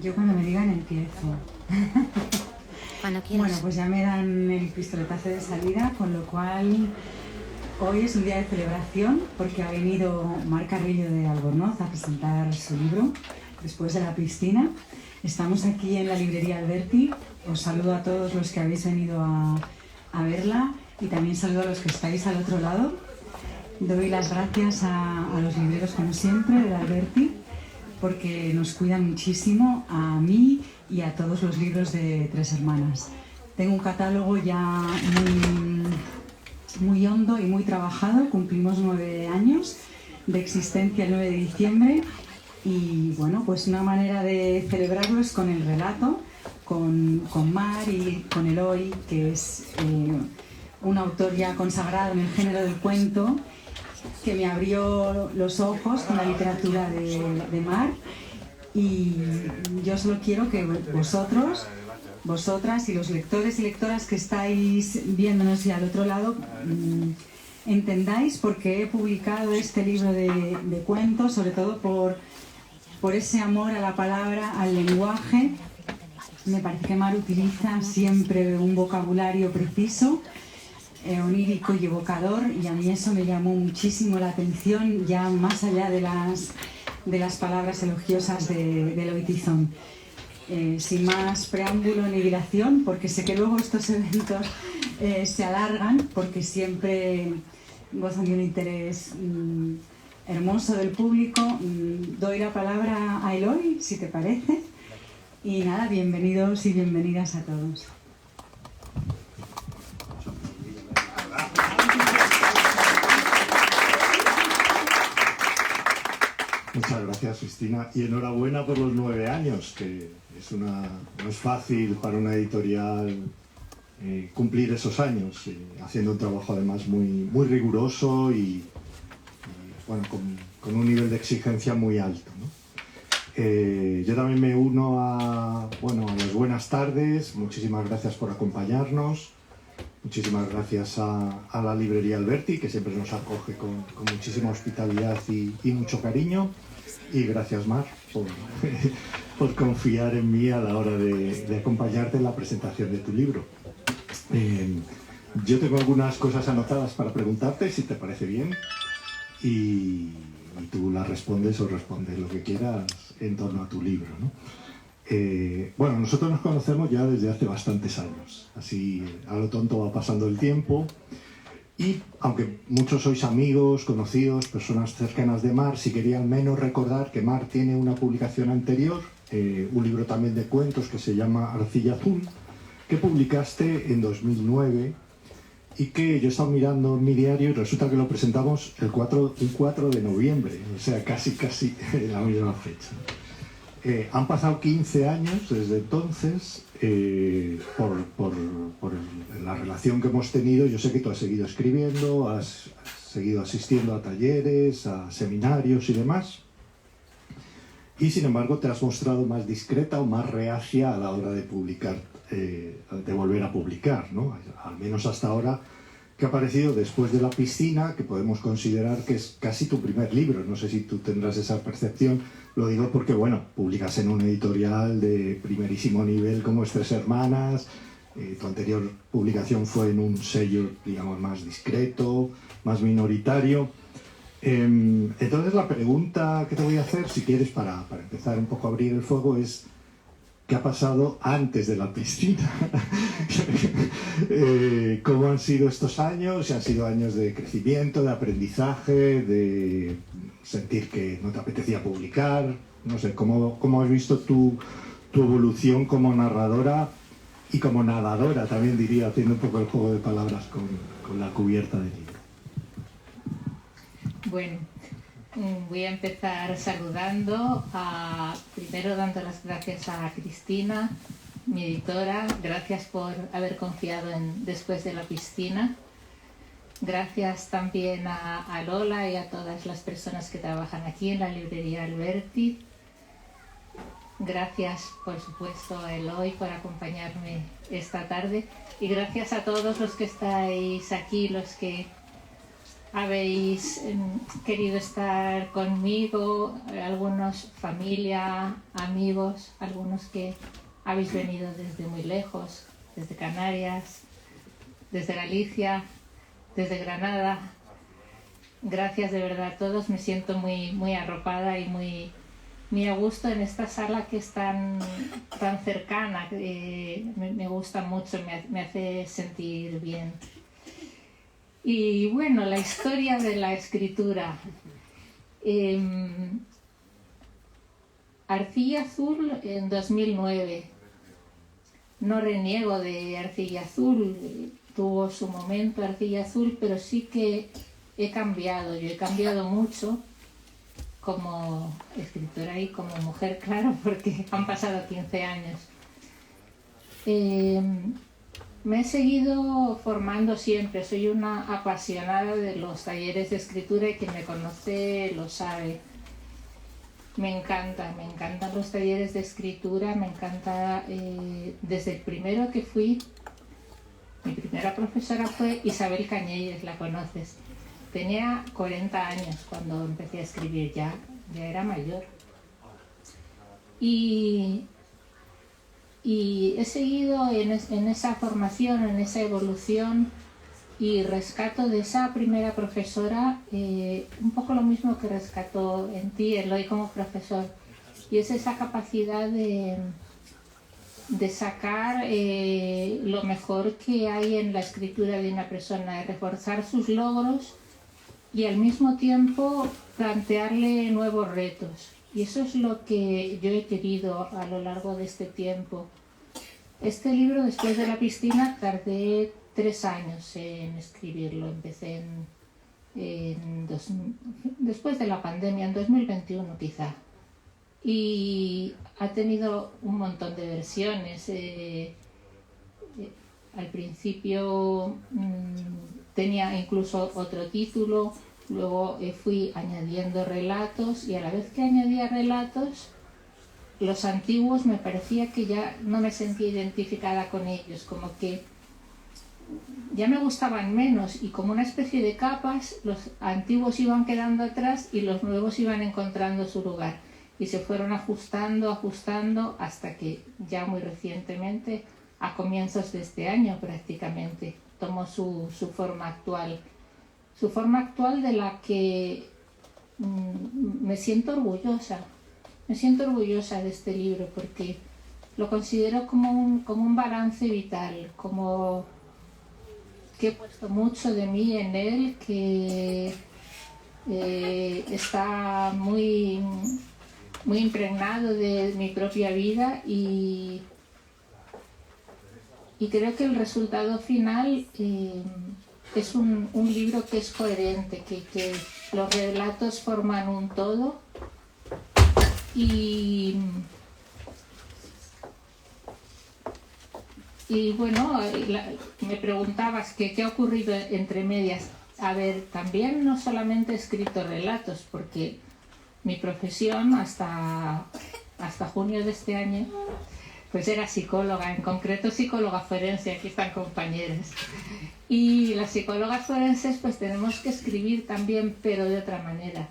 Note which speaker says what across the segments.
Speaker 1: Yo cuando me digan empiezo.
Speaker 2: Cuando quieras.
Speaker 1: Bueno, pues ya me dan el pistoletazo de salida, con lo cual hoy es un día de celebración porque ha venido Mar Carrillo de Albornoz a presentar su libro después de la piscina. Estamos aquí en la librería Alberti. Os saludo a todos los que habéis venido a verla y también saludo a los que estáis al otro lado. Doy las gracias a los libreros, como siempre, de Alberti, porque nos cuidan muchísimo, a mí y a todos los libros de Tres Hermanas. Tengo un catálogo ya muy hondo y muy trabajado. Cumplimos 9 años de existencia el 9 de diciembre y bueno, pues una manera de celebrarlo es con el relato, con Mar y con Eloy, que es un autor ya consagrado en el género del cuento, que me abrió los ojos con la literatura de Mar, y yo solo quiero que vosotros, vosotras y los lectores y lectoras que estáis viéndonos ya al otro lado entendáis por qué he publicado este libro de cuentos, sobre todo por ese amor a la palabra, al lenguaje. Me parece que Mar utiliza siempre un vocabulario preciso, onírico y evocador, y a mí eso me llamó muchísimo la atención, ya más allá de las palabras elogiosas de Eloy Tizón. Sin más preámbulo ni dilación, porque sé que luego estos eventos se alargan, porque siempre gozan de un interés hermoso del público. Doy la palabra a Eloy, si te parece, y nada, bienvenidos y bienvenidas a todos.
Speaker 3: Muchas gracias, Cristina, y enhorabuena por los 9 años, que no es fácil para una editorial cumplir esos años, haciendo un trabajo además muy riguroso y bueno, con un nivel de exigencia muy alto, ¿no? Yo también me uno a las buenas tardes. Muchísimas gracias por acompañarnos. Muchísimas gracias a la librería Alberti, que siempre nos acoge con muchísima hospitalidad y mucho cariño. Y gracias, Mar, por confiar en mí a la hora de acompañarte en la presentación de tu libro. Yo tengo algunas cosas anotadas para preguntarte, si te parece bien, y tú las respondes o respondes lo que quieras en torno a tu libro, ¿no? Bueno, nosotros nos conocemos ya desde hace bastantes años, así a lo tonto va pasando el tiempo, y aunque muchos sois amigos, conocidos, personas cercanas de Mar, sí quería al menos recordar que Mar tiene una publicación anterior, un libro también de cuentos que se llama Arcilla Azul, que publicaste en 2009 y que yo he estado mirando en mi diario y resulta que lo presentamos el 4 de noviembre, o sea, casi en la misma fecha. Han pasado 15 años desde entonces, por la relación que hemos tenido. Yo sé que tú has seguido escribiendo, has seguido asistiendo a talleres, a seminarios y demás, y sin embargo te has mostrado más discreta o más reacia a la hora de publicar, de volver a publicar, ¿no? Al menos hasta ahora, que ha aparecido después de La piscina, que podemos considerar que es casi tu primer libro. No sé si tú tendrás esa percepción. Lo digo porque, bueno, publicas en un editorial de primerísimo nivel como es Tres Hermanas. Tu anterior publicación fue en un sello, digamos, más discreto, más minoritario. Entonces la pregunta que te voy a hacer, si quieres, para empezar un poco a abrir el fuego, es ¿qué ha pasado antes de La piscina? ¿Cómo han sido estos años? Si han sido años de crecimiento, de aprendizaje, de sentir que no te apetecía publicar. No sé, ¿cómo has visto tu evolución como narradora y como nadadora, también diría, haciendo un poco el juego de palabras con la cubierta del libro?
Speaker 4: Bueno, voy a empezar saludando, primero dando las gracias a Cristina, mi editora. Gracias por haber confiado en Después de La piscina. Gracias también a Lola y a todas las personas que trabajan aquí en la librería Alberti. Gracias, por supuesto, a Eloy por acompañarme esta tarde. Y gracias a todos los que estáis aquí, los que habéis querido estar conmigo, algunos familia, amigos, algunos que habéis venido desde muy lejos, desde Canarias, desde Galicia, desde Granada. Gracias de verdad a todos, me siento muy arropada y muy a gusto en esta sala que es tan cercana, me gusta mucho, me hace sentir bien. Y bueno, la historia de la escritura. Arcilla Azul en 2009. No reniego de Arcilla Azul, tuvo su momento Arcilla Azul, pero sí que he cambiado, yo he cambiado mucho como escritora y como mujer, claro, porque han pasado 15 años. Me he seguido formando siempre, soy una apasionada de los talleres de escritura y quien me conoce lo sabe. Me encantan los talleres de escritura, me encanta, desde el primero que fui, mi primera profesora fue Isabel Cañelles, la conoces. Tenía 40 años cuando empecé a escribir, ya era mayor. Y he seguido en esa formación, en esa evolución, y rescato de esa primera profesora un poco lo mismo que rescato en ti, Eloy, como profesor. Y es esa capacidad de sacar lo mejor que hay en la escritura de una persona, de reforzar sus logros y al mismo tiempo plantearle nuevos retos. Y eso es lo que yo he querido a lo largo de este tiempo. Este libro, Después de la piscina, tardé 3 años en escribirlo. Empecé después de la pandemia, en 2021 quizá. Y ha tenido un montón de versiones. Al principio tenía incluso otro título, luego fui añadiendo relatos y a la vez que añadía relatos, los antiguos me parecía que ya no me sentía identificada con ellos, como que ya me gustaban menos y como una especie de capas, los antiguos iban quedando atrás y los nuevos iban encontrando su lugar y se fueron ajustando hasta que ya muy recientemente, a comienzos de este año prácticamente, tomó su forma actual. Su forma actual de la que me siento orgullosa. Me siento orgullosa de este libro porque lo considero como un balance vital, como que he puesto mucho de mí en él, que está muy impregnado de mi propia vida y creo que el resultado final es un libro que es coherente, que los relatos forman un todo y bueno, me preguntabas qué ha ocurrido entre medias. A ver, también no solamente he escrito relatos, porque mi profesión hasta junio de este año pues era psicóloga, en concreto psicóloga forense, aquí están compañeros. Y las psicólogas forenses pues tenemos que escribir también, pero de otra manera.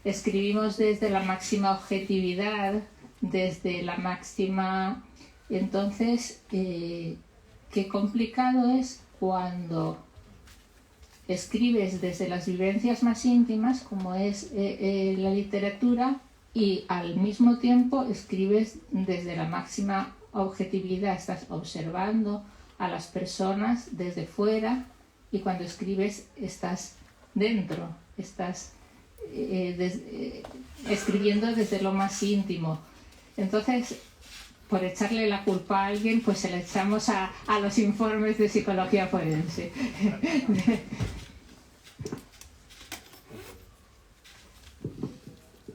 Speaker 4: Escribimos desde la máxima objetividad, desde la máxima... Entonces, qué complicado es cuando escribes desde las vivencias más íntimas, como es la literatura, y al mismo tiempo escribes desde la máxima objetividad, estás observando a las personas desde fuera y cuando escribes estás dentro, estás escribiendo desde lo más íntimo. Entonces, por echarle la culpa a alguien, pues se le echamos a los informes de psicología forense.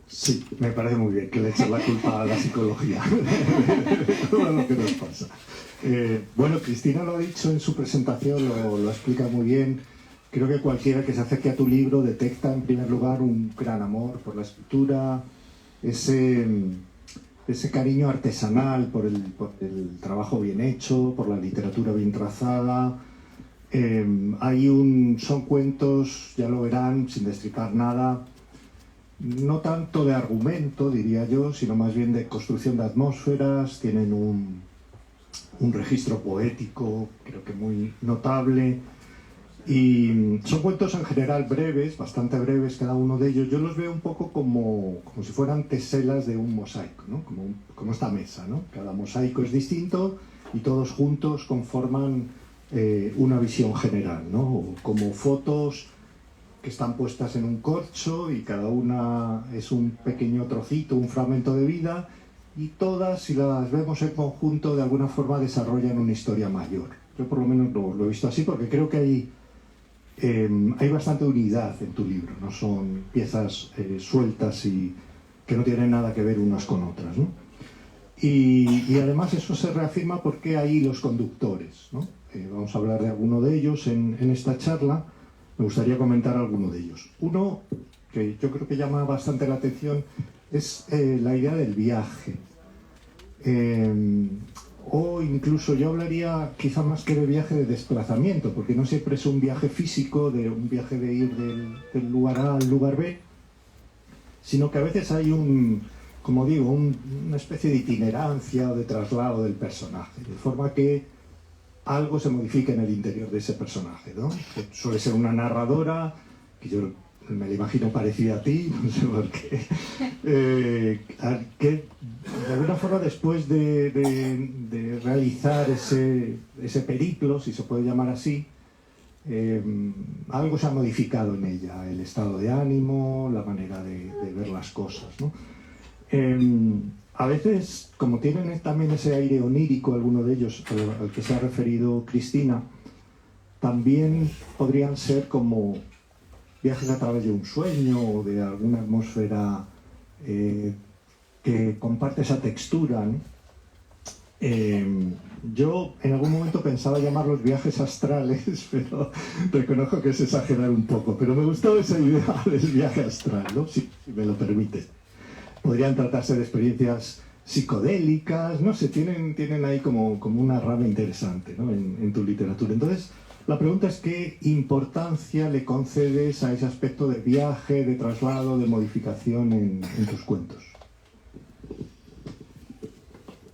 Speaker 3: Sí, me parece muy bien que le echen la culpa a la psicología de todo lo que nos pasa. Bueno, Cristina lo ha dicho en su presentación, lo explica muy bien. Creo que cualquiera que se acerque a tu libro detecta en primer lugar un gran amor por la escritura, ese cariño artesanal por el trabajo bien hecho, por la literatura bien trazada, Son cuentos, ya lo verán, sin destripar nada, no tanto de argumento, diría yo, sino más bien de construcción de atmósferas. Tienen un registro poético, creo que muy notable, y son cuentos en general breves, bastante breves cada uno de ellos. Yo los veo un poco como si fueran teselas de un mosaico, ¿no? Como esta mesa, ¿no? Cada mosaico es distinto y todos juntos conforman una visión general, ¿no? O como fotos que están puestas en un corcho y cada una es un pequeño trocito, un fragmento de vida, y todas, si las vemos en conjunto, de alguna forma desarrollan una historia mayor. Yo por lo menos lo he visto así, porque creo que hay bastante unidad en tu libro, no son piezas sueltas y que no tienen nada que ver unas con otras, ¿no? Y además eso se reafirma porque hay los conductores, ¿no? Vamos a hablar de alguno de ellos en esta charla. Me gustaría comentar alguno de ellos. Uno que yo creo que llama bastante la atención es la idea del viaje. O incluso yo hablaría quizá más que de viaje de desplazamiento, porque no siempre es un viaje físico, de un viaje de ir del lugar A al lugar B, sino que a veces hay como digo, una especie de itinerancia o de traslado del personaje, de forma que algo se modifica en el interior de ese personaje, ¿no? Que suele ser una narradora, que yo me la imagino parecida a ti, no sé por qué, que de alguna forma después de realizar ese periplo, si se puede llamar así, algo se ha modificado en ella, el estado de ánimo, la manera de ver las cosas, ¿no? A veces, como tienen también ese aire onírico, alguno de ellos al que se ha referido Cristina, también podrían ser como viajes a través de un sueño o de alguna atmósfera que comparte esa textura, ¿no? Yo en algún momento pensaba llamarlos viajes astrales, pero reconozco que es exagerar un poco, pero me gustó esa idea del viaje astral, ¿no? Si me lo permite. Podrían tratarse de experiencias psicodélicas, no sé, tienen ahí como una rama interesante, ¿no? en tu literatura. Entonces, la pregunta es qué importancia le concedes a ese aspecto de viaje, de traslado, de modificación en tus cuentos.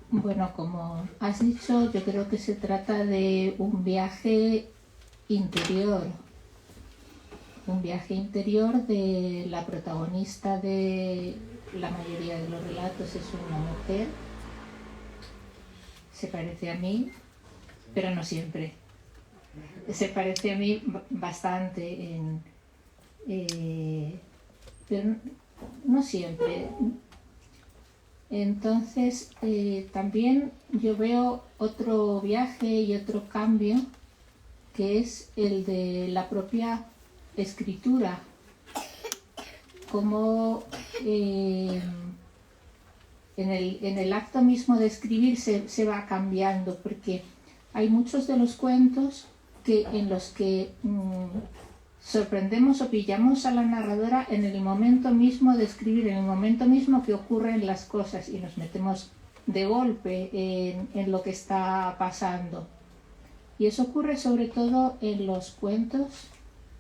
Speaker 4: Bueno, como has dicho, yo creo que se trata de un viaje interior de la protagonista de la mayoría de los relatos. Es una mujer, se parece a mí, pero no siempre. Se parece a mí bastante, pero no siempre. Entonces, también yo veo otro viaje y otro cambio, que es el de la propia escritura, como en el acto mismo de escribir se va cambiando, porque hay muchos de los cuentos en los que sorprendemos o pillamos a la narradora en el momento mismo de escribir, en el momento mismo que ocurren las cosas, y nos metemos de golpe en lo que está pasando. Y eso ocurre sobre todo en los cuentos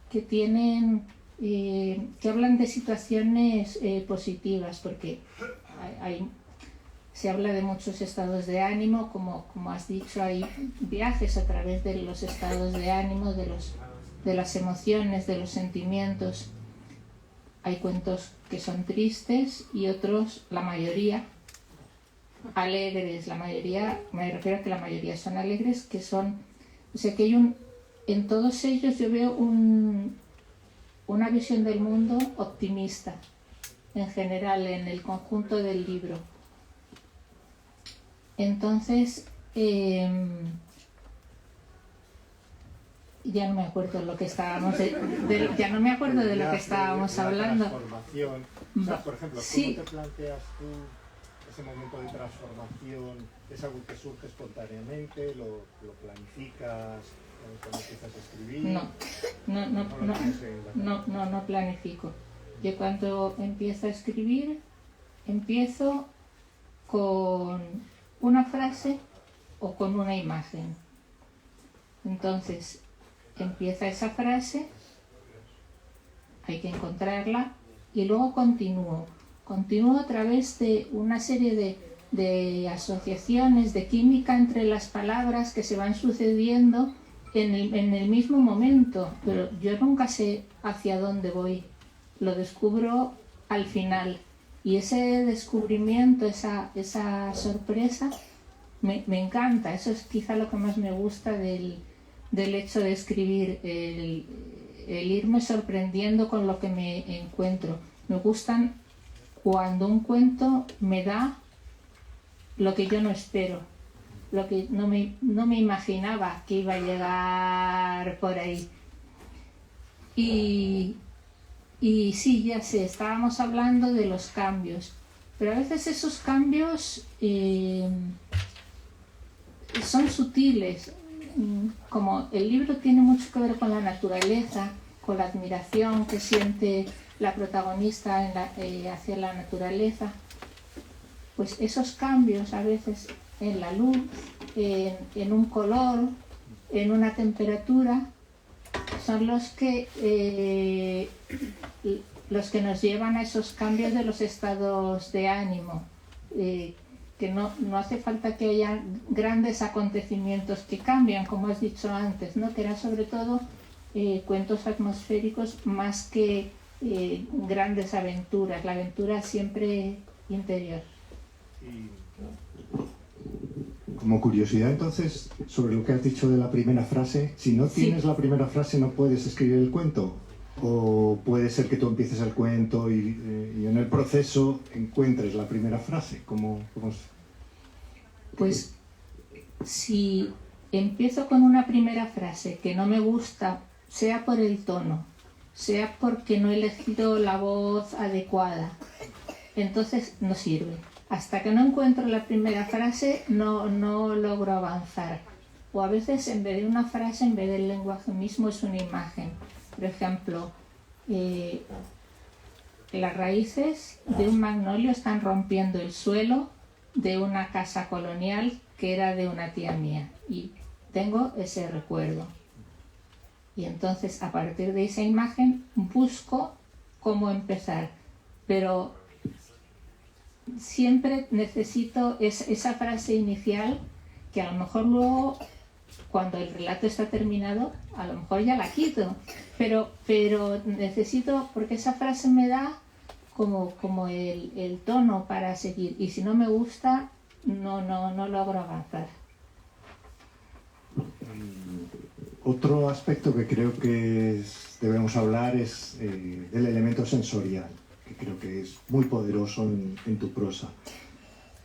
Speaker 4: que hablan de situaciones positivas, porque se habla de muchos estados de ánimo, como has dicho, hay viajes a través de los estados de ánimo, de las emociones, de los sentimientos. Hay cuentos que son tristes y otros, la mayoría, alegres. La mayoría, me refiero a que la mayoría son alegres, que son, o sea que en todos ellos yo veo una visión del mundo optimista, en general, en el conjunto del libro. Entonces, ya no me acuerdo de lo que estábamos hablando.
Speaker 3: Transformación. O sea, por ejemplo,
Speaker 4: Sí.
Speaker 3: ¿cómo te planteas tú ese momento de transformación? ¿Es algo que surge espontáneamente? ¿Lo planificas cuando empiezas a escribir?
Speaker 4: No planifico. Yo cuando empiezo a escribir, empiezo con una frase o con una imagen. Entonces, empieza esa frase, hay que encontrarla y luego continúo a través de una serie de asociaciones, de química entre las palabras que se van sucediendo en el mismo momento, pero yo nunca sé hacia dónde voy, lo descubro al final, y ese descubrimiento, esa sorpresa me encanta. Eso es quizá lo que más me gusta del hecho de escribir, el irme sorprendiendo con lo que me encuentro. Me gustan cuando un cuento me da lo que yo no espero, lo que no me imaginaba que iba a llegar por ahí. Y sí, ya sé, estábamos hablando de los cambios, pero a veces esos cambios son sutiles. Como el libro tiene mucho que ver con la naturaleza, con la admiración que siente la protagonista hacia la naturaleza, pues esos cambios a veces en la luz, en un color, en una temperatura, son los que nos llevan a esos cambios de los estados de ánimo, que no hace falta que haya grandes acontecimientos que cambian, como has dicho antes, ¿no? Que eran sobre todo cuentos atmosféricos más que grandes aventuras, la aventura siempre interior.
Speaker 3: Como curiosidad, entonces, sobre lo que has dicho de la primera frase, si no tienes la primera frase, ¿no puedes escribir el cuento? ¿O puede ser que tú empieces el cuento y en el proceso encuentres la primera frase? ¿Cómo
Speaker 4: Pues si empiezo con una primera frase que no me gusta, sea por el tono, sea porque no he elegido la voz adecuada, entonces no sirve. Hasta que no encuentro la primera frase no logro avanzar. O a veces en vez de una frase, en vez del lenguaje mismo, es una imagen. Por ejemplo, las raíces de un magnolio están rompiendo el suelo de una casa colonial que era de una tía mía. Y tengo ese recuerdo. Y entonces, a partir de esa imagen, busco cómo empezar. Pero siempre necesito esa frase inicial que a lo mejor luego, cuando el relato está terminado, a lo mejor ya la quito, pero necesito, porque esa frase me da como el tono para seguir, y si no me gusta no logro avanzar.
Speaker 3: Otro aspecto que creo que debemos hablar es del elemento sensorial, que creo que es muy poderoso en tu prosa.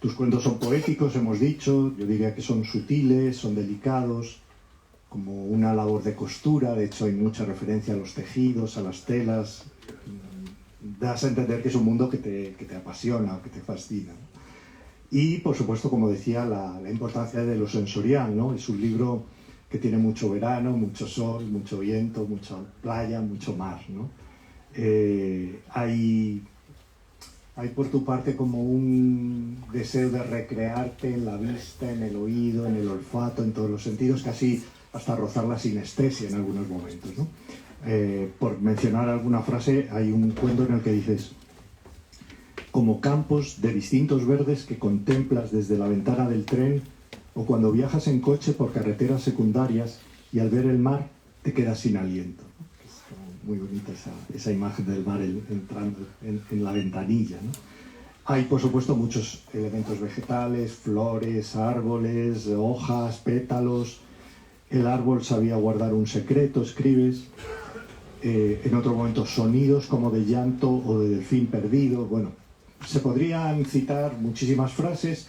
Speaker 3: Tus cuentos son poéticos, hemos dicho, yo diría que son sutiles, son delicados, como una labor de costura. De hecho hay mucha referencia a los tejidos, a las telas. Das a entender que es un mundo que te apasiona, que te fascina. Y, por supuesto, como decía, la importancia de lo sensorial, ¿no? Es un libro que tiene mucho verano, mucho sol, mucho viento, mucha playa, mucho mar, ¿no? Hay por tu parte como un deseo de recrearte en la vista, en el oído, en el olfato, en todos los sentidos, casi hasta rozar la sinestesia en algunos momentos, ¿no? Por mencionar alguna frase, hay un cuento en el que dices: como campos de distintos verdes que contemplas desde la ventana del tren, o cuando viajas en coche por carreteras secundarias y al ver el mar te quedas sin aliento. Es como muy bonita esa imagen del mar entrando en la ventanilla, ¿no? Hay, por supuesto, muchos elementos vegetales, flores, árboles, hojas, pétalos. El árbol sabía guardar un secreto, escribes. En otro momento, sonidos como de llanto o de delfín perdido. Bueno, se podrían citar muchísimas frases,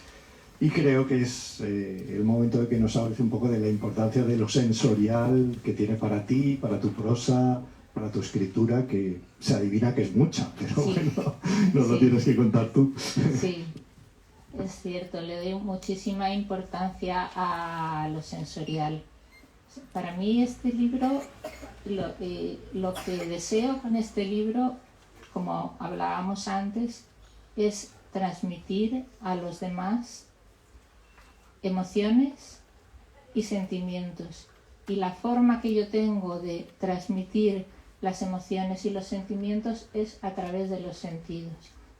Speaker 3: y creo que es el momento de que nos hables un poco de la importancia de lo sensorial que tiene para ti, para tu prosa, para tu escritura, que se adivina que es mucha, pero sí, bueno, nos lo tienes que contar tú.
Speaker 4: Sí, es cierto, le doy muchísima importancia a lo sensorial. Para mí este libro, lo que deseo con este libro, como hablábamos antes, es transmitir a los demás emociones y sentimientos. y la forma que yo tengo de transmitir las emociones y los sentimientos es a través de los sentidos,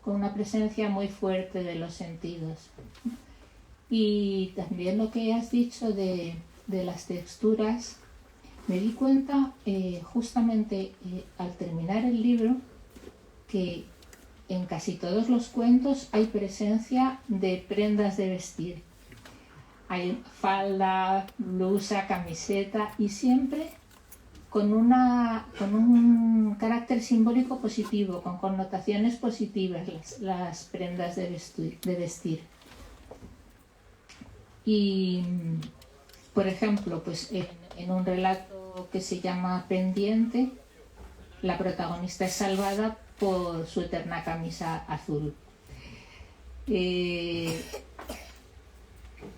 Speaker 4: con una presencia muy fuerte de los sentidos. Y también lo que has dicho de las texturas, me di cuenta justamente al terminar el libro que en casi todos los cuentos hay presencia de prendas de vestir. Hay falda, blusa, camiseta y siempre con un carácter simbólico positivo, con connotaciones positivas las prendas de vestir. Y, por ejemplo, pues en un relato que se llama Pendiente, la protagonista es salvada por su eterna camisa azul.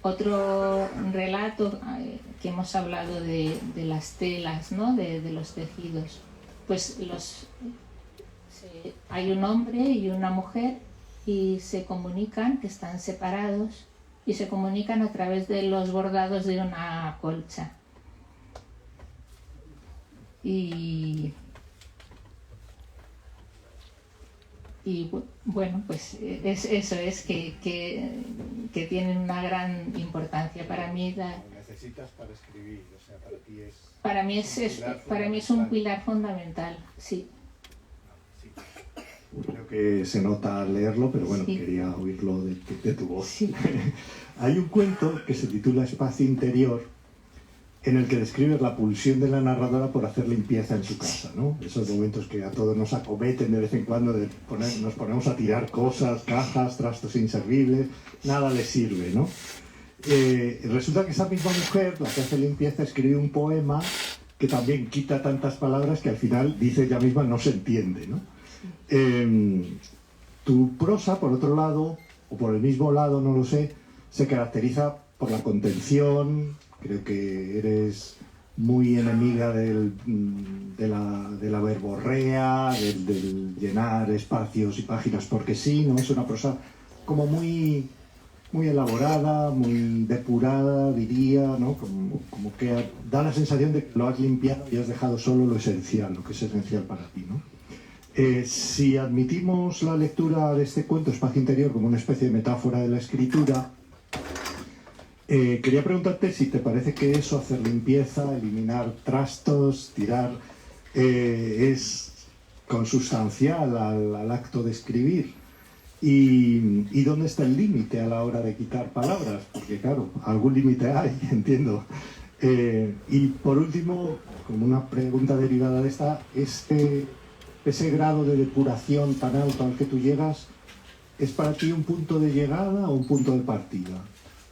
Speaker 4: Otro relato que hemos hablado de las telas, ¿no? de los tejidos, pues hay un hombre y una mujer y se comunican, que están separados, y se comunican a través de los bordados de una colcha. Y bueno, pues eso es que tienen una gran importancia para mí.
Speaker 3: Necesitas para escribir, o sea,
Speaker 4: para mí es un pilar fundamental, sí.
Speaker 3: Creo que se nota al leerlo, pero bueno, sí. Quería oírlo de tu voz.
Speaker 4: Sí.
Speaker 3: Hay un cuento que se titula Espacio Interior, en el que describes la pulsión de la narradora por hacer limpieza en su casa, ¿no? Esos momentos que a todos nos acometen de vez en cuando, nos ponemos a tirar cosas, cajas, trastos inservibles, nada les sirve, ¿no? Resulta que esa misma mujer, la que hace limpieza, escribe un poema que también quita tantas palabras que al final, dice ella misma, no se entiende, ¿no? Tu prosa, por otro lado, o por el mismo lado, no lo sé, se caracteriza por la contención. Creo que eres muy enemiga de la verborrea, del llenar espacios y páginas porque sí, ¿no? Es una prosa como muy elaborada, muy depurada, diría, ¿no? Como que da la sensación de que lo has limpiado y has dejado solo lo esencial, lo que es esencial para ti, ¿no? Si admitimos la lectura de este cuento, Espacio Interior, como una especie de metáfora de la escritura, quería preguntarte si te parece que eso, hacer limpieza, eliminar trastos, tirar, es consustancial al acto de escribir. ¿Y dónde está el límite a la hora de quitar palabras? Porque claro, algún límite hay, entiendo. Y por último, como una pregunta derivada de esta, ese grado de depuración tan alto al que tú llegas, ¿es para ti un punto de llegada o un punto de partida?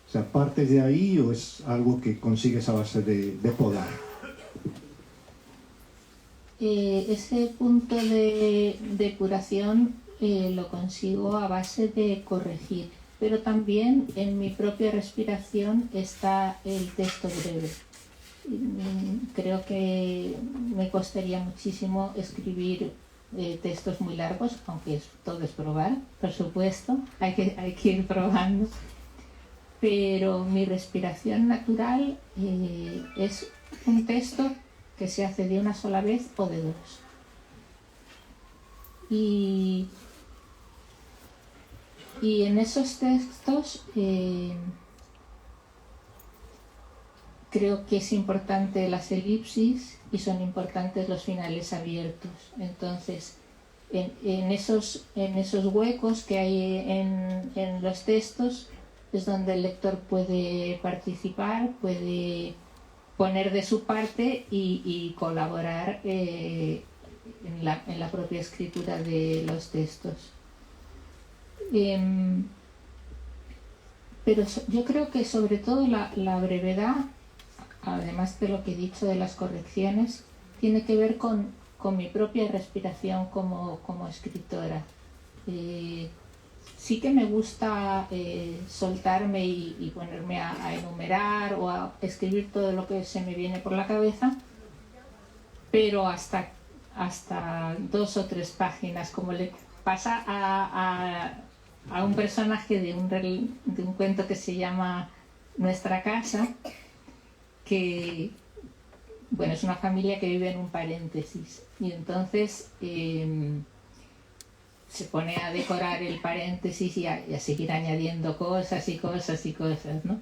Speaker 3: O sea, ¿partes de ahí o es algo que consigues a base de podar?
Speaker 4: Ese punto de depuración lo consigo a base de corregir, pero también en mi propia respiración está el texto breve. Creo que me costaría muchísimo escribir textos muy largos, aunque todo es probar, por supuesto, hay que ir probando. Pero mi respiración natural es un texto que se hace de una sola vez o de dos. Y en esos textos creo que es importante las elipsis y son importantes los finales abiertos. Entonces, en esos huecos que hay en los textos, es donde el lector puede participar, puede poner de su parte y colaborar en la propia escritura de los textos. Pero yo creo que sobre todo la brevedad, además de lo que he dicho de las correcciones, tiene que ver con mi propia respiración como escritora. Sí que me gusta soltarme y ponerme a enumerar o a escribir todo lo que se me viene por la cabeza, pero hasta 2 o 3 páginas, como le pasa a un personaje de un cuento que se llama Nuestra Casa, que bueno, es una familia que vive en un paréntesis y entonces se pone a decorar el paréntesis y a seguir añadiendo cosas y cosas y cosas, ¿no?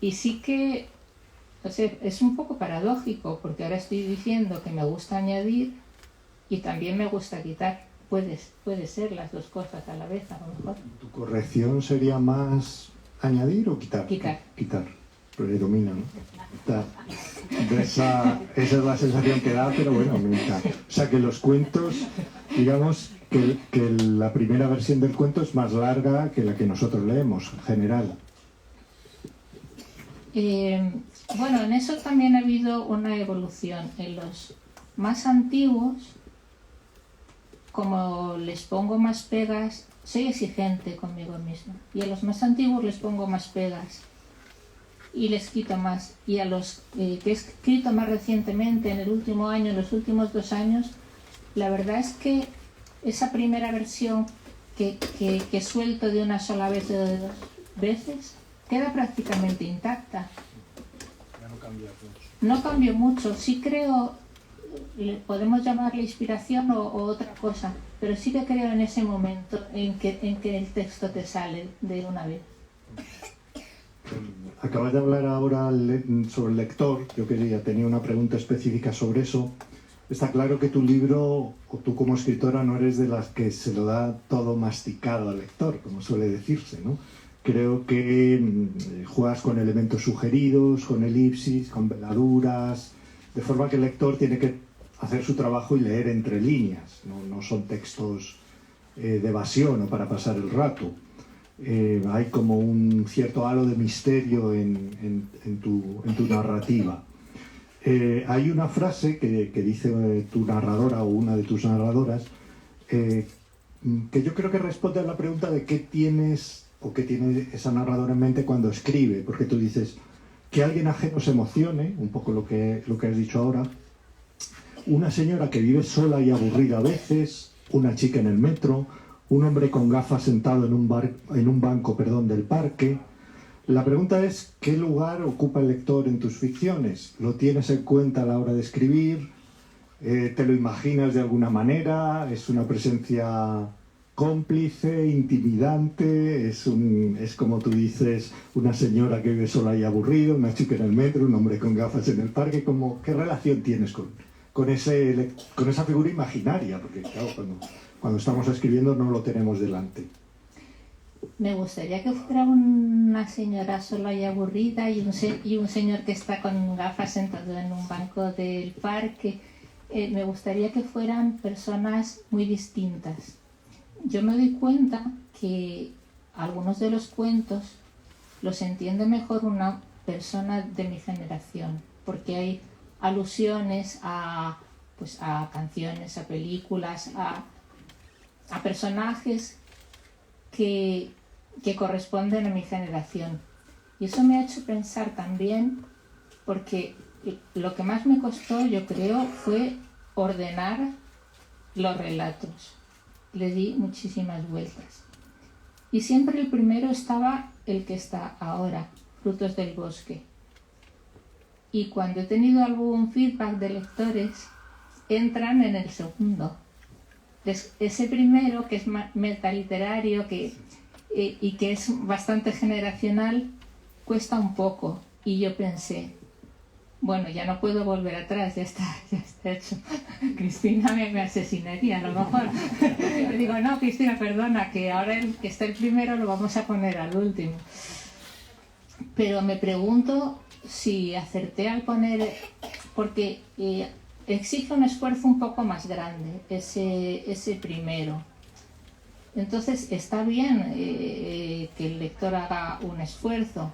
Speaker 4: Y sí que, o sea, es un poco paradójico porque ahora estoy diciendo que me gusta añadir y también me gusta quitar. Puede ser las dos cosas a la vez, a lo mejor.
Speaker 3: ¿Tu corrección sería más añadir o quitar?
Speaker 4: Quitar.
Speaker 3: Quitar. Predomina, ¿no? Quitar. Esa es la sensación que da, pero bueno, nunca. O sea, que los cuentos, digamos que la primera versión del cuento es más larga que la que nosotros leemos, en general.
Speaker 4: Bueno, en eso también ha habido una evolución. En los más antiguos, como les pongo más pegas, soy exigente conmigo misma. Y a los más antiguos les pongo más pegas y les quito más. Y a los que he escrito más recientemente, en el último año, en los últimos 2 años, la verdad es que esa primera versión que suelto de una sola vez o de 2 veces queda prácticamente intacta.
Speaker 3: Ya no cambia mucho.
Speaker 4: No cambio mucho, sí creo, podemos llamarle inspiración o otra cosa, pero sí que creo en ese momento en que el texto te sale de una vez.
Speaker 3: Acabas de hablar ahora sobre el lector. Yo tenía una pregunta específica sobre eso. Está claro que tu libro, o tú como escritora, no eres de las que se lo da todo masticado al lector, como suele decirse, ¿no? Creo que juegas con elementos sugeridos, con elipsis, con veladuras, de forma que el lector tiene que hacer su trabajo y leer entre líneas. No son textos de evasión o para pasar el rato. Hay como un cierto halo de misterio en tu narrativa. Hay una frase que dice tu narradora o una de tus narradoras que yo creo que responde a la pregunta de qué tienes o qué tiene esa narradora en mente cuando escribe, porque tú dices que alguien ajeno se emocione, un poco lo que has dicho ahora, una señora que vive sola y aburrida a veces, una chica en el metro, un hombre con gafas sentado en un banco del parque. La pregunta es, ¿qué lugar ocupa el lector en tus ficciones? ¿Lo tienes en cuenta a la hora de escribir? ¿Te lo imaginas de alguna manera? ¿Es una presencia cómplice, intimidante? ¿Es como tú dices, una señora que vive sola y aburrida, una chica en el metro, un hombre con gafas en el parque? ¿Qué relación tienes con esa figura imaginaria? Porque claro, cuando estamos escribiendo no lo tenemos delante.
Speaker 4: Me gustaría que fuera una señora sola y aburrida y un señor que está con gafas sentado en un banco del parque. Me gustaría que fueran personas muy distintas. Yo me doy cuenta que algunos de los cuentos los entiende mejor una persona de mi generación, porque hay alusiones a canciones, a películas, a personajes que corresponden a mi generación. Y eso me ha hecho pensar también, porque lo que más me costó, yo creo, fue ordenar los relatos. Le di muchísimas vueltas. Y siempre el primero estaba el que está ahora, Frutos del Bosque. Y cuando he tenido algún feedback de lectores, entran en el segundo. Ese primero, que es metaliterario y que es bastante generacional, cuesta un poco. Y yo pensé, bueno, ya no puedo volver atrás, ya está hecho. Cristina me asesinaría, a lo mejor. Le digo, no, Cristina, perdona, que ahora el que está el primero lo vamos a poner al último. Pero me pregunto si acerté al poner, porque exige un esfuerzo un poco más grande, ese primero. Entonces está bien que el lector haga un esfuerzo,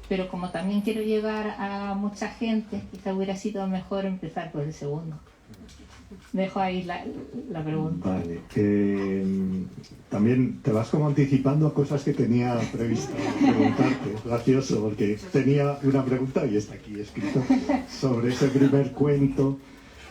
Speaker 4: pero como también quiero llegar a mucha gente, quizá hubiera sido mejor empezar por el segundo. Dejo ahí la pregunta.
Speaker 3: Vale. También te vas como anticipando a cosas que tenía previsto preguntarte. Gracioso, porque tenía una pregunta y está aquí escrito sobre ese primer cuento.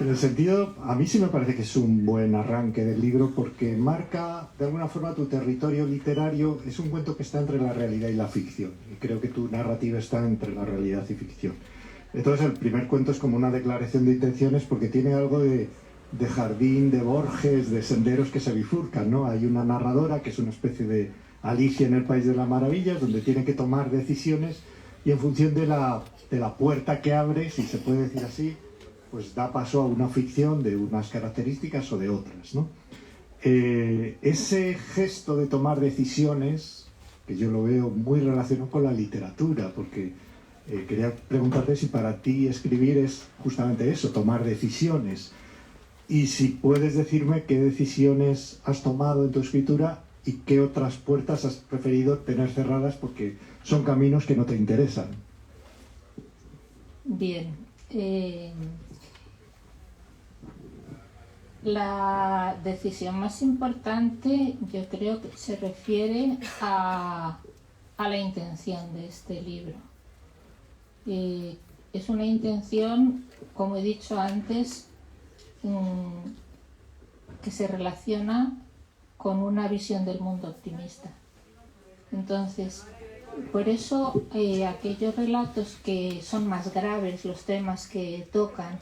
Speaker 3: En el sentido, a mí sí me parece que es un buen arranque del libro porque marca de alguna forma tu territorio literario. Es un cuento que está entre la realidad y la ficción y creo que tu narrativa está entre la realidad y ficción. Entonces el primer cuento es como una declaración de intenciones porque tiene algo de jardín, de Borges, de senderos que se bifurcan, ¿no? Hay una narradora que es una especie de Alicia en el País de las Maravillas, donde tiene que tomar decisiones y en función de la puerta que abre, si se puede decir así, pues da paso a una ficción de unas características o de otras, ¿no? Ese gesto de tomar decisiones, que yo lo veo muy relacionado con la literatura, porque quería preguntarte si para ti escribir es justamente eso, tomar decisiones. Y si puedes decirme qué decisiones has tomado en tu escritura y qué otras puertas has preferido tener cerradas porque son caminos que no te interesan.
Speaker 4: Bien. La decisión más importante yo creo que se refiere a la intención de este libro. Es una intención, como he dicho antes, que se relaciona con una visión del mundo optimista. Entonces, por eso aquellos relatos que son más graves, los temas que tocan,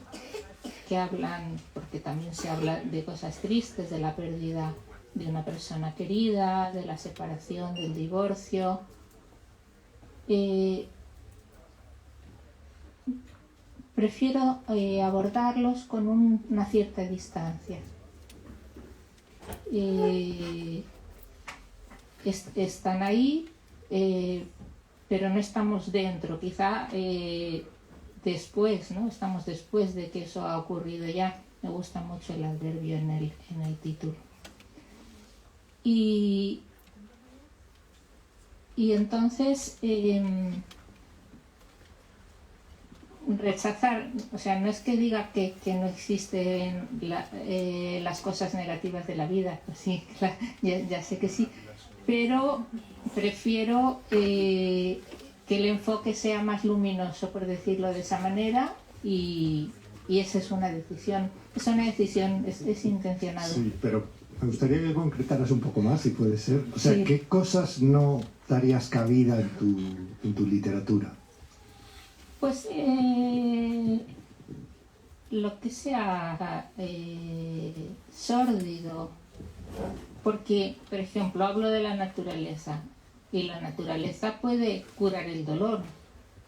Speaker 4: que hablan, porque también se habla de cosas tristes, de la pérdida de una persona querida, de la separación, del divorcio, prefiero abordarlos con una cierta distancia. Están ahí, pero no estamos dentro. Quizá después, ¿no? Estamos después de que eso ha ocurrido ya. Me gusta mucho el adverbio en el título. Y entonces rechazar, o sea, no es que diga que no existen las cosas negativas de la vida, pues sí, ya sé que sí, pero prefiero que el enfoque sea más luminoso, por decirlo de esa manera, y esa es una decisión, es intencionado.
Speaker 3: Sí, pero me gustaría que concretaras un poco más, si puede ser. O sea,
Speaker 4: sí.
Speaker 3: ¿Qué cosas no darías cabida en tu literatura?
Speaker 4: Pues lo que sea sórdido, porque, por ejemplo, hablo de la naturaleza, y la naturaleza puede curar el dolor.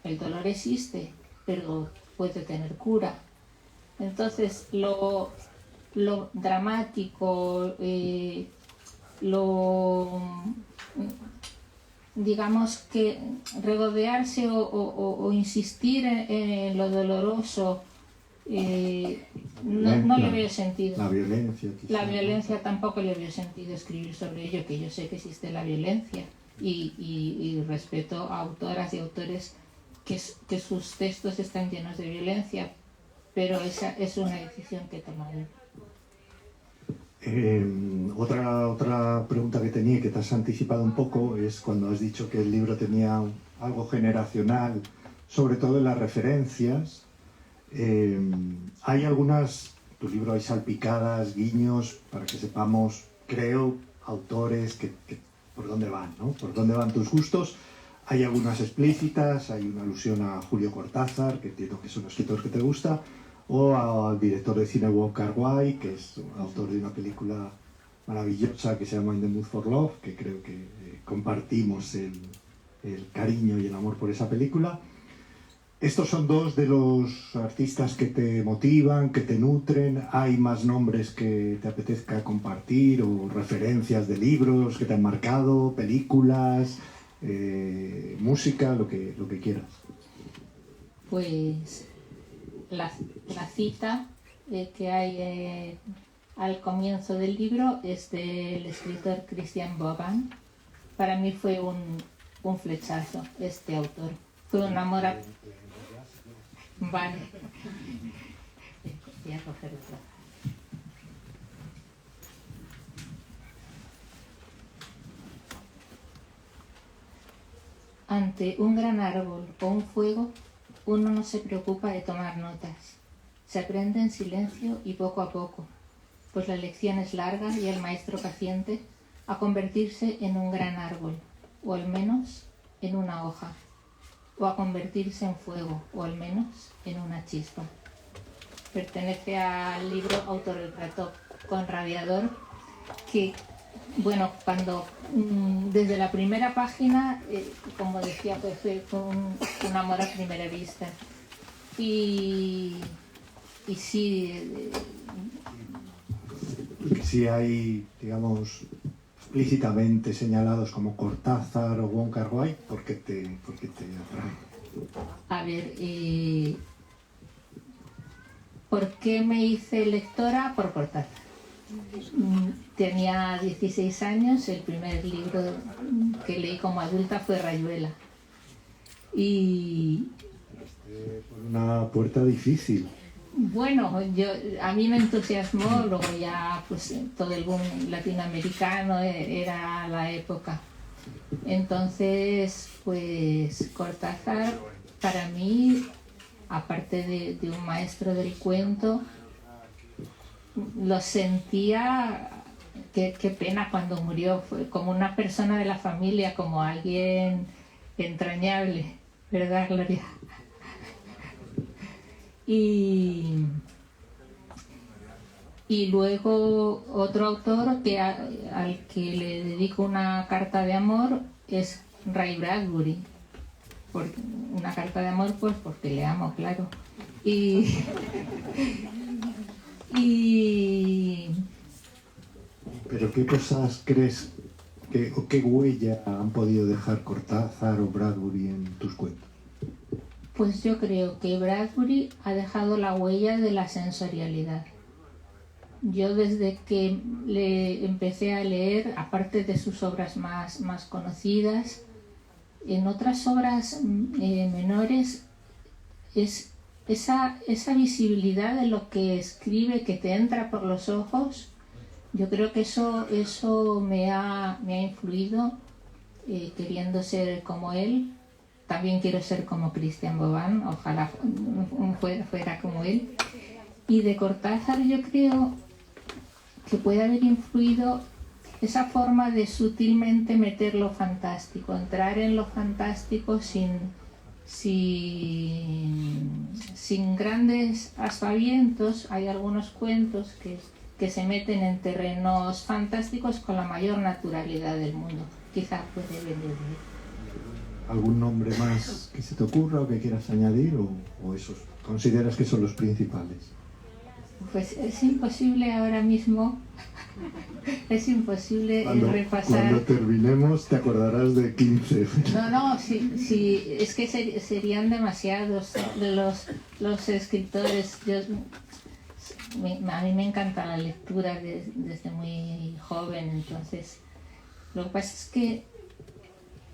Speaker 4: El dolor existe, pero puede tener cura. Entonces, lo dramático, digamos que regodearse o insistir en lo doloroso, no le veo sentido.
Speaker 3: La violencia, quizá.
Speaker 4: La violencia tampoco le veo sentido escribir sobre ello, que yo sé que existe la violencia y respeto a autoras y autores que sus textos están llenos de violencia, pero esa es una decisión que he tomado.
Speaker 3: Otra pregunta que tenía, que te has anticipado un poco, es cuando has dicho que el libro tenía algo generacional, sobre todo en las referencias. Hay algunas, tu libro hay salpicadas, guiños, para que sepamos, creo, autores que por dónde van, ¿no? Por dónde van tus gustos. Hay algunas explícitas, hay una alusión a Julio Cortázar, que entiendo que es un escritor que te gusta, o al director de cine Wong Kar-wai, que es autor de una película maravillosa que se llama In the Mood for Love, que creo que compartimos el cariño y el amor por esa película. Estos son dos de los artistas que te motivan, que te nutren. ¿Hay más nombres que te apetezca compartir o referencias de libros que te han marcado, películas, música, lo que quieras?
Speaker 4: Pues la cita que hay al comienzo del libro es del escritor Christian Bogan. Para mí fue un flechazo este autor. Fue un amor a... Vale. Voy a coger otra. Ante un gran árbol o un fuego, uno no se preocupa de tomar notas. Se aprende en silencio y poco a poco, pues la lección es larga y el maestro paciente a convertirse en un gran árbol, o al menos en una hoja. o a convertirse en fuego, o al menos en una chispa. Pertenece al libro Autorretrato con Radiador, que, bueno, cuando desde la primera página, como decía, pues fue un amor a primera vista. Y sí...
Speaker 3: Si hay, digamos, explícitamente señalados como Cortázar o Wong Kar-wai, ¿por qué te atrae?
Speaker 4: A ver, ¿por qué me hice lectora? Por Cortázar. Tenía 16 años, el primer libro que leí como adulta fue Rayuela. Y...
Speaker 3: Una puerta difícil.
Speaker 4: Bueno, a mí me entusiasmó, luego ya pues todo el boom latinoamericano era la época. Entonces, pues Cortázar para mí, aparte de un maestro del cuento, lo sentía, qué pena cuando murió, fue como una persona de la familia, como alguien entrañable, ¿verdad, Gloria? Y luego otro autor al que le dedico una carta de amor es Ray Bradbury. Una carta de amor pues porque le amo, claro.
Speaker 3: ¿Pero qué cosas crees o qué huella han podido dejar Cortázar o Bradbury en tus cuentos?
Speaker 4: Pues yo creo que Bradbury ha dejado la huella de la sensorialidad. Yo desde que le empecé a leer, aparte de sus obras más conocidas, en otras obras menores es esa visibilidad de lo que escribe que te entra por los ojos. Yo creo que eso me ha influido, queriendo ser como él. También quiero ser como Christian Bobán, ojalá fuera como él. Y de Cortázar yo creo que puede haber influido esa forma de sutilmente meter lo fantástico, entrar en lo fantástico sin grandes aspavientos. Hay algunos cuentos que se meten en terrenos fantásticos con la mayor naturalidad del mundo. Quizá puede venir de él.
Speaker 3: ¿Algún nombre más que se te ocurra o que quieras añadir o esos consideras que son los principales?
Speaker 4: Pues es imposible ahora mismo, es imposible repasar.
Speaker 3: Cuando terminemos te acordarás de 15.
Speaker 4: No, sí, es que serían demasiados los escritores. A mí me encanta la lectura desde muy joven, entonces lo que pasa es que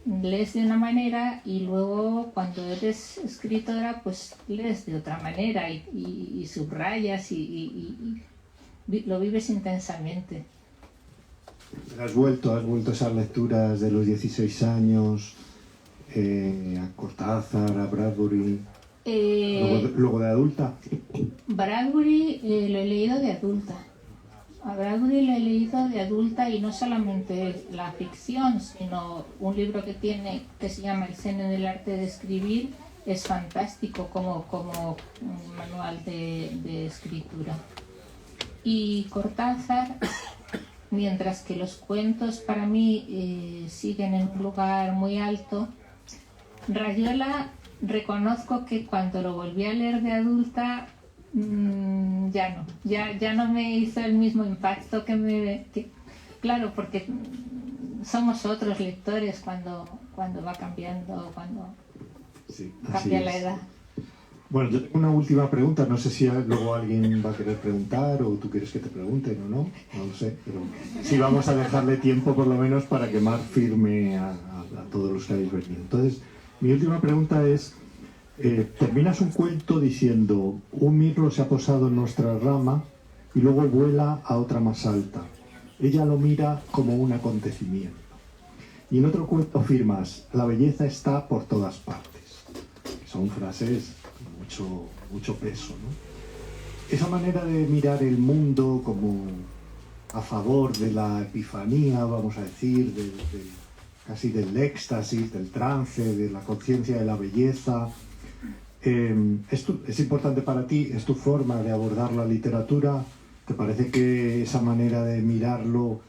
Speaker 4: lees de una manera y luego cuando eres escritora pues lees de otra manera y subrayas y lo vives intensamente.
Speaker 3: ¿Has vuelto a esas lecturas de los 16 años, a Cortázar, a Bradbury, luego de adulta?
Speaker 4: Bradbury lo he leído de adulta. A Bradbury lo he leído de adulta y no solamente la ficción, sino un libro que se llama El Zen del arte de escribir, es fantástico como un manual de escritura. Y Cortázar, mientras que los cuentos para mí siguen en un lugar muy alto, Rayuela reconozco que cuando lo volví a leer de adulta ya no me hizo el mismo impacto claro, porque somos otros lectores cuando va cambiando, cuando
Speaker 3: sí,
Speaker 4: cambia la edad.
Speaker 3: Bueno, yo tengo una última pregunta, no sé si luego alguien va a querer preguntar o tú quieres que te pregunten o no lo sé, pero sí vamos a dejarle tiempo por lo menos para que Mar firme a todos los que habéis venido. Entonces, mi última pregunta es, terminas un cuento diciendo, un mirlo se ha posado en nuestra rama y luego vuela a otra más alta. Ella lo mira como un acontecimiento. Y en otro cuento afirmas, la belleza está por todas partes. Son frases con mucho peso, ¿no? Esa manera de mirar el mundo como a favor de la epifanía, vamos a decir, del casi del éxtasis, del trance, de la conciencia de la belleza. ¿Es importante para ti? ¿Es tu forma de abordar la literatura? ¿Te parece que esa manera de mirarlo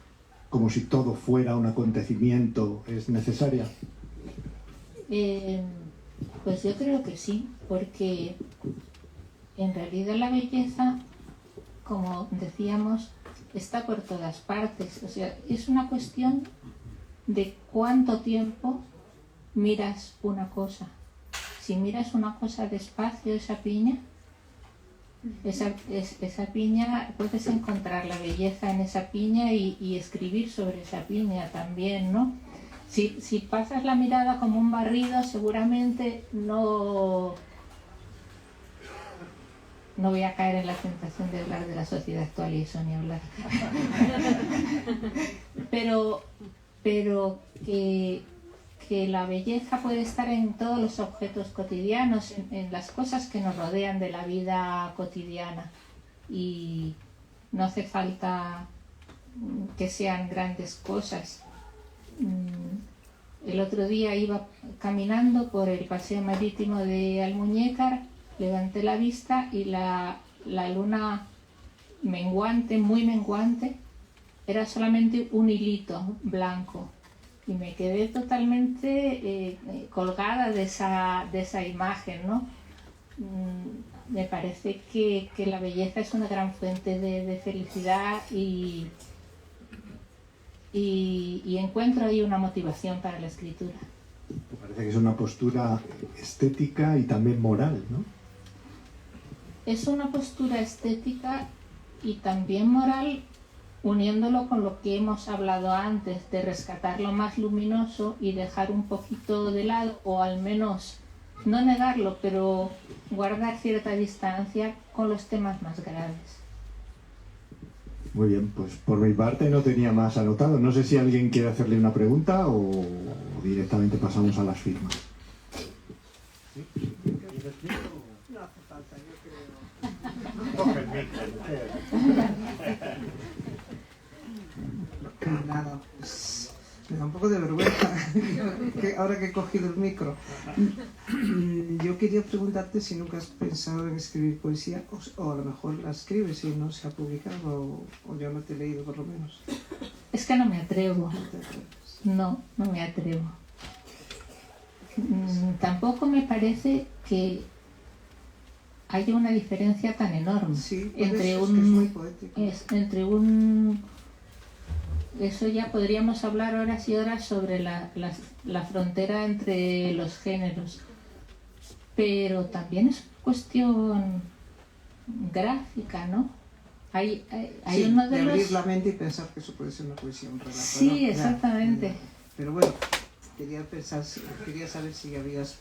Speaker 3: como si todo fuera un acontecimiento es necesaria?
Speaker 4: Pues yo creo que sí, porque en realidad la belleza, como decíamos, está por todas partes. O sea, es una cuestión de cuánto tiempo miras una cosa. Si miras una cosa despacio, esa piña, puedes encontrar la belleza en esa piña y escribir sobre esa piña también, ¿no? Si pasas la mirada como un barrido, seguramente no voy a caer en la tentación de hablar de la sociedad actual y eso ni hablar. pero que la belleza puede estar en todos los objetos cotidianos, en las cosas que nos rodean de la vida cotidiana. Y no hace falta que sean grandes cosas. El otro día iba caminando por el paseo marítimo de Almuñécar, levanté la vista y la luna menguante, muy menguante, era solamente un hilito blanco. Y me quedé totalmente colgada de esa imagen, ¿no? Me parece que la belleza es una gran fuente de felicidad y encuentro ahí una motivación para la escritura.
Speaker 3: Me parece que es una postura estética y también moral, ¿no?
Speaker 4: Es una postura estética y también moral, uniéndolo con lo que hemos hablado antes, de rescatar lo más luminoso y dejar un poquito de lado, o al menos no negarlo, pero guardar cierta distancia con los temas más graves.
Speaker 3: Muy bien, pues por mi parte no tenía más anotado. No sé si alguien quiere hacerle una pregunta o directamente pasamos a las firmas.
Speaker 5: No hace falta, yo creo. Nada, pues me da un poco de vergüenza ahora que he cogido el micro. Yo quería preguntarte si nunca has pensado en escribir poesía, o a lo mejor la escribes y no se ha publicado, o yo no te he leído por lo menos.
Speaker 4: Es que no me atrevo.
Speaker 5: No te atreves.
Speaker 4: No me atrevo. Tampoco me parece que haya una diferencia tan enorme
Speaker 5: Sí,
Speaker 4: entre
Speaker 5: eso es que es muy poético.
Speaker 4: Eso ya podríamos hablar horas y horas sobre la frontera entre los géneros, pero también es cuestión gráfica, ¿no? Hay
Speaker 5: Sí,
Speaker 4: uno de
Speaker 5: abrir
Speaker 4: los...
Speaker 5: la mente y pensar que eso puede ser una poesía, un relato.
Speaker 4: Sí,
Speaker 5: ¿no?
Speaker 4: exactamente.
Speaker 5: Ya. Pero bueno, quería saber si habías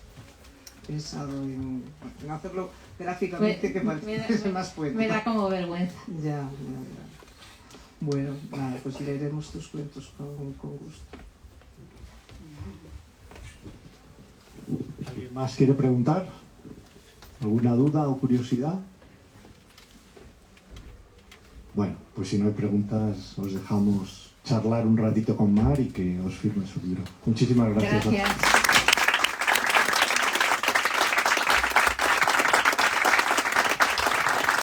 Speaker 5: pensado en hacerlo gráficamente, que parece más poético.
Speaker 4: Me da como vergüenza.
Speaker 5: Ya. Bueno, nada, pues leeremos tus cuentos con gusto.
Speaker 3: ¿Alguien más quiere preguntar? ¿Alguna duda o curiosidad? Bueno, pues si no hay preguntas, os dejamos charlar un ratito con Mar y que os firme su libro. Muchísimas gracias.
Speaker 4: Gracias.